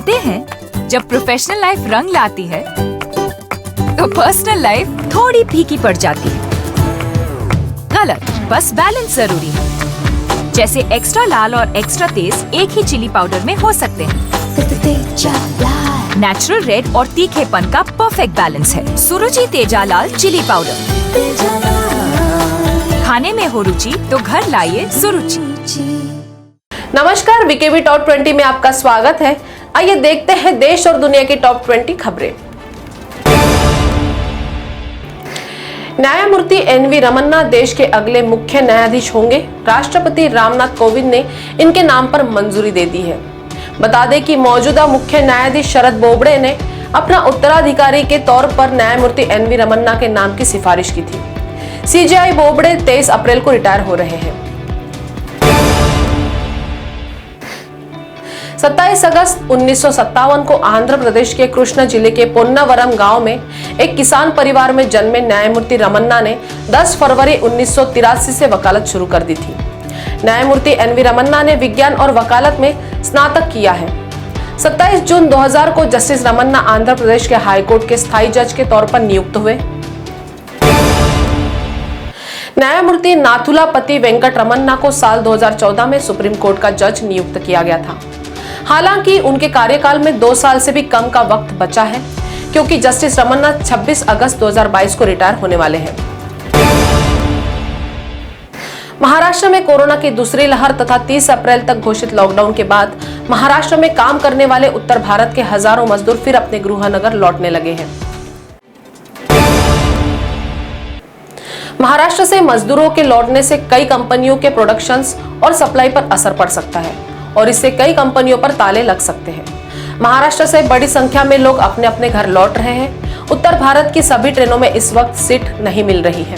कहते हैं जब प्रोफेशनल लाइफ रंग लाती है तो पर्सनल लाइफ थोड़ी फीकी पड़ जाती है। गलत, बस बैलेंस जरूरी है। जैसे एक्स्ट्रा लाल और एक्स्ट्रा तेज एक ही चिली पाउडर में हो सकते हैं। नेचुरल रेड और तीखेपन का परफेक्ट बैलेंस है सुरुचि तेजा लाल चिली पाउडर। खाने में हो रुचि तो घर लाइए सुरुचि। नमस्कार, बीकेबी टॉप 20 में आपका स्वागत है। आइए देखते हैं देश और दुनिया की टॉप 20 खबरें। न्यायमूर्ति एनवी रमन्ना देश के अगले मुख्य न्यायाधीश होंगे। राष्ट्रपति रामनाथ कोविंद ने इनके नाम पर मंजूरी दे दी है। बता दें कि मौजूदा मुख्य न्यायाधीश शरद बोबड़े ने अपना उत्तराधिकारी के तौर पर न्यायमूर्ति एनवी रमन्ना के नाम की सिफारिश की थी। सीजेआई बोबड़े 23 अप्रैल को रिटायर हो रहे हैं। 27 अगस्त 1957 को आंध्र प्रदेश के कृष्णा जिले के पोन्नावरम गांव में एक किसान परिवार में जन्मे न्यायमूर्ति रमन्ना ने 10 फरवरी 1983 से वकालत शुरू कर दी थी। न्यायमूर्ति एनवी रमन्ना ने विज्ञान और वकालत में स्नातक किया है। 27 जून 2000 को जस्टिस रमन्ना आंध्र प्रदेश के हाईकोर्ट के स्थायी जज के तौर पर नियुक्त हुए। न्यायमूर्ति नाथुलापति वेंकट रमन्ना को साल 2014 में सुप्रीम कोर्ट का जज नियुक्त किया गया था। हालांकि उनके कार्यकाल में 2 साल से भी कम का वक्त बचा है, क्योंकि जस्टिस रमन्ना 26 अगस्त 2022 को रिटायर होने वाले हैं। महाराष्ट्र में कोरोना की दूसरी लहर तथा 30 अप्रैल तक घोषित लॉकडाउन के बाद महाराष्ट्र में काम करने वाले उत्तर भारत के हजारों मजदूर फिर अपने गृहनगर लौटने लगे हैं। महाराष्ट्र से मजदूरों के लौटने से कई कंपनियों के प्रोडक्शंस और सप्लाई पर असर पड़ सकता है और इससे कई कंपनियों पर ताले लग सकते हैं। महाराष्ट्र से बड़ी संख्या में लोग अपने अपने घर लौट रहे हैं। उत्तर भारत की सभी ट्रेनों में इस वक्त सीट नहीं मिल रही है।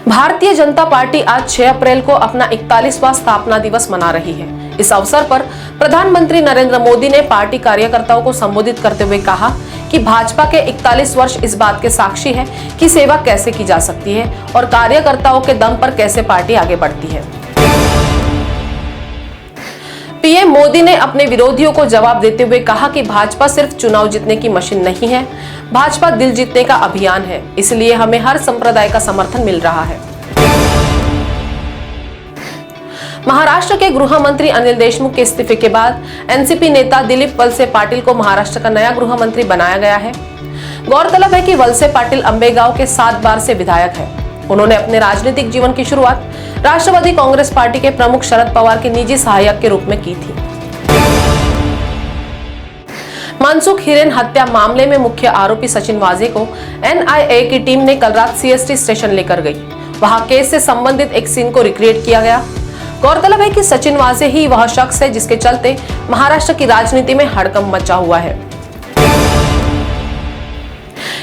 भारतीय जनता पार्टी आज 6 अप्रैल को अपना 41वां स्थापना दिवस मना रही है। इस अवसर पर प्रधानमंत्री नरेंद्र मोदी ने पार्टी कार्यकर्ताओं को संबोधित करते हुए कहा कि भाजपा के 41 वर्ष इस बात के साक्षी है कि सेवा कैसे की जा सकती है और कार्यकर्ताओं के दम पर कैसे पार्टी आगे बढ़ती है। पीएम मोदी ने अपने विरोधियों को जवाब देते हुए कहा कि भाजपा सिर्फ चुनाव जीतने की मशीन नहीं है, भाजपा दिल जीतने का अभियान है, इसलिए हमें हर संप्रदाय का समर्थन मिल रहा है। महाराष्ट्र के गृह मंत्री अनिल देशमुख के इस्तीफे के बाद एनसीपी नेता दिलीप वलसे पाटिल को महाराष्ट्र का नया गृह मंत्री बनाया गया है। गौरतलब है कि वलसे पाटिल अंबेगांव के 7 बार से विधायक है। उन्होंने अपने राजनीतिक जीवन की शुरुआत राष्ट्रवादी कांग्रेस पार्टी के प्रमुख शरद पवार के निजी सहायक के रूप में की थी। मनसुख हिरेन हत्या मामले में मुख्य आरोपी सचिन वाजे को एनआईए की टीम ने कल रात सीएसटी स्टेशन लेकर गई। वहां केस से संबंधित एक सीन को रिक्रिएट किया गया। गौरतलब है कि सचिन वाजे ही वह शख्स है जिसके चलते महाराष्ट्र की राजनीति में हड़कंप मचा हुआ है।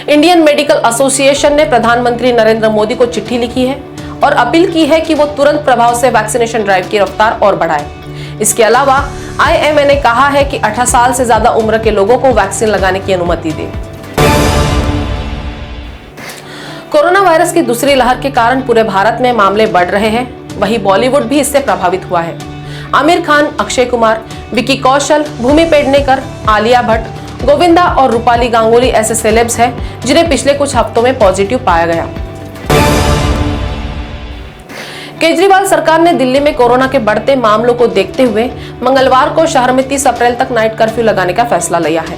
इंडियन मेडिकल एसोसिएशन ने प्रधानमंत्री नरेंद्र मोदी को चिट्ठी लिखी है और अपील की है कि वो तुरंत प्रभाव से वैक्सीनेशन ड्राइव की रफ्तार और बढ़ाए। इसके अलावा आईएमए ने कहा है कि 18 साल से ज्यादा उम्र के लोगों को वैक्सीन लगाने की अनुमति दे। कोरोना वायरस की दूसरी लहर के कारण पूरे भारत में मामले बढ़ रहे हैं, वहीं बॉलीवुड भी इससे प्रभावित हुआ है। आमिर खान, अक्षय कुमार, विकी कौशल, भूमि पेडनेकर, आलिया भट्ट, गोविंदा और रूपाली गांगुली ऐसे सेलेब्स हैं जिन्हें पिछले कुछ हफ्तों में पॉजिटिव पाया गया। केजरीवाल सरकार ने दिल्ली में कोरोना के बढ़ते मामलों को देखते हुए मंगलवार को शहर में 30 अप्रैल तक नाइट कर्फ्यू लगाने का फैसला लिया है।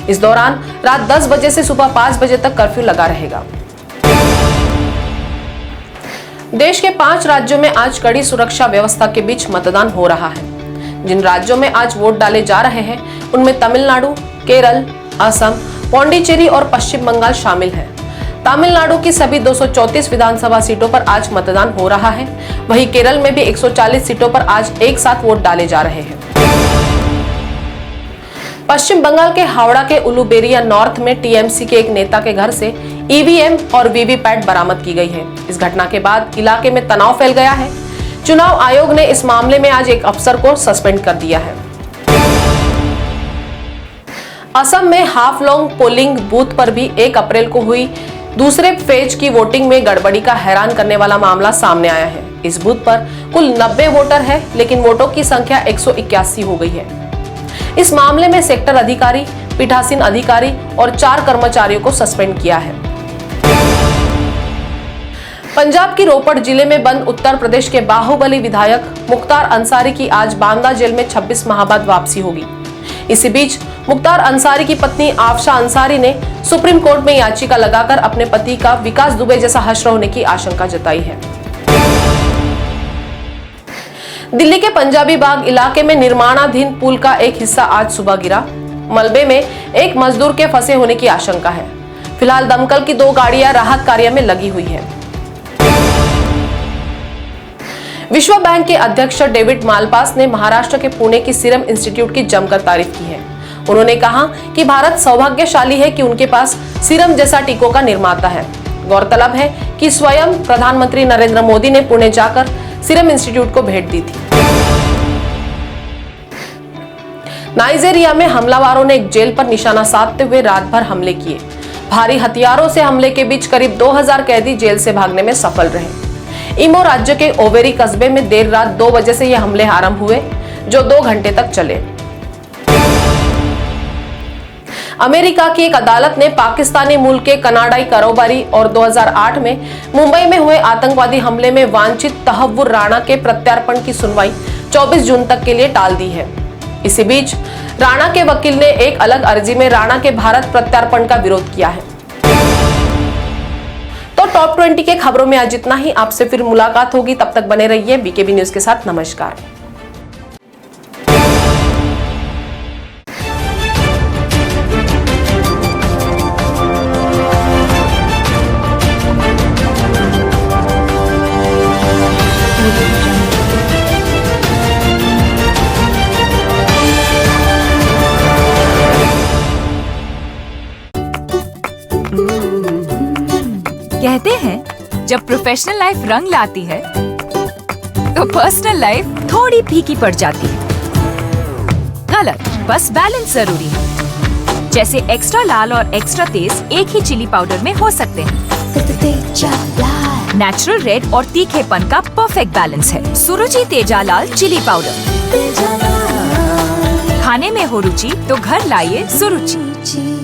इस दौरान रात 10 बजे से सुबह 5 बजे तक कर्फ्यू लगा रहेगा। देश के 5 राज्यों में आज कड़ी सुरक्षा व्यवस्था के बीच मतदान हो रहा है। जिन राज्यों में आज वोट डाले जा रहे हैं उनमें तमिलनाडु, केरल, असम, पौंडीचेरी और पश्चिम बंगाल शामिल हैं। तमिलनाडु की सभी 234 विधानसभा सीटों पर आज मतदान हो रहा है। वहीं केरल में भी 140 सीटों पर आज एक साथ वोट डाले जा रहे हैं। पश्चिम बंगाल के हावड़ा के उलुबेरिया नॉर्थ में टीएमसी के एक नेता के घर से ईवीएम और वीवीपैट बरामद की गई है। इस घटना के बाद इलाके में तनाव फैल गया है। चुनाव आयोग ने इस मामले में आज एक अफसर को सस्पेंड कर दिया है। असम में हाफलोंग पोलिंग बूथ पर भी 1 अप्रैल को हुई दूसरे फेज की वोटिंग में गड़बड़ी का हैरान करने वाला मामला सामने आया है। इस बूथ पर कुल 90 वोटर है, लेकिन वोटों की संख्या 181 हो गई है। इस मामले में सेक्टर अधिकारी, पीठासीन अधिकारी और 4 कर्मचारियों को सस्पेंड किया है। पंजाब की रोपड़ जिले में बंद उत्तर प्रदेश के बाहुबली विधायक मुख्तार अंसारी की आज बांदा जेल में 26 माह बाद वापसी होगी। इसी बीच मुख्तार अंसारी की पत्नी आफशा अंसारी ने सुप्रीम कोर्ट में याचिका लगाकर अपने पति का विकास दुबे जैसा हश्र होने की आशंका जताई है। दिल्ली के पंजाबी बाग इलाके में निर्माणाधीन पुल का एक हिस्सा आज सुबह गिरा। मलबे में एक मजदूर के फंसे होने की आशंका है। फिलहाल दमकल की 2 गाड़ियां राहत कार्य में लगी हुई है। विश्व बैंक के अध्यक्ष डेविड मालपास ने महाराष्ट्र के पुणे की सीरम इंस्टीट्यूट की जमकर तारीफ की है। उन्होंने कहा कि भारत सौभाग्यशाली है कि उनके पास सीरम जैसा टीकों का निर्माता है। गौरतलब है कि स्वयं प्रधानमंत्री नरेंद्र मोदी ने पुणे जाकर सीरम इंस्टीट्यूट को भेंट दी थी। नाइजीरिया में हमलावरों ने एक जेल पर निशाना साधते हुए रात भर हमले किए। भारी हथियारों से हमले के बीच करीब 2000 कैदी जेल से भागने में सफल रहे। इमो राज्य के ओवेरी कस्बे में देर रात 2 बजे से ये हमले आरंभ हुए, जो 2 घंटे तक चले। अमेरिका की एक अदालत ने पाकिस्तानी मूल के कनाडाई कारोबारी और 2008 में मुंबई में हुए आतंकवादी हमले में वांछित तहव्वुर राणा के प्रत्यार्पण की सुनवाई 24 जून तक के लिए टाल दी है। इसी बीच राणा के वकील ने एक अलग अर्जी में राणा के भारत प्रत्यार्पण का विरोध किया है। तो टॉप 20 के खबरों में आज इतना ही। आपसे फिर मुलाकात होगी, तब तक बने रहिए बीकेबी न्यूज के साथ। नमस्कार। कहते हैं जब प्रोफेशनल लाइफ रंग लाती है तो पर्सनल लाइफ थोड़ी फीकी पड़ जाती है। गलत, बस बैलेंस जरूरी है। जैसे एक्स्ट्रा लाल और एक्स्ट्रा तेज एक ही चिली पाउडर में हो सकते हैं। नेचुरल रेड और तीखेपन का परफेक्ट बैलेंस है सुरुचि तेजा लाल चिली पाउडर। खाने में हो रुचि तो घर लाइए सुरुचि।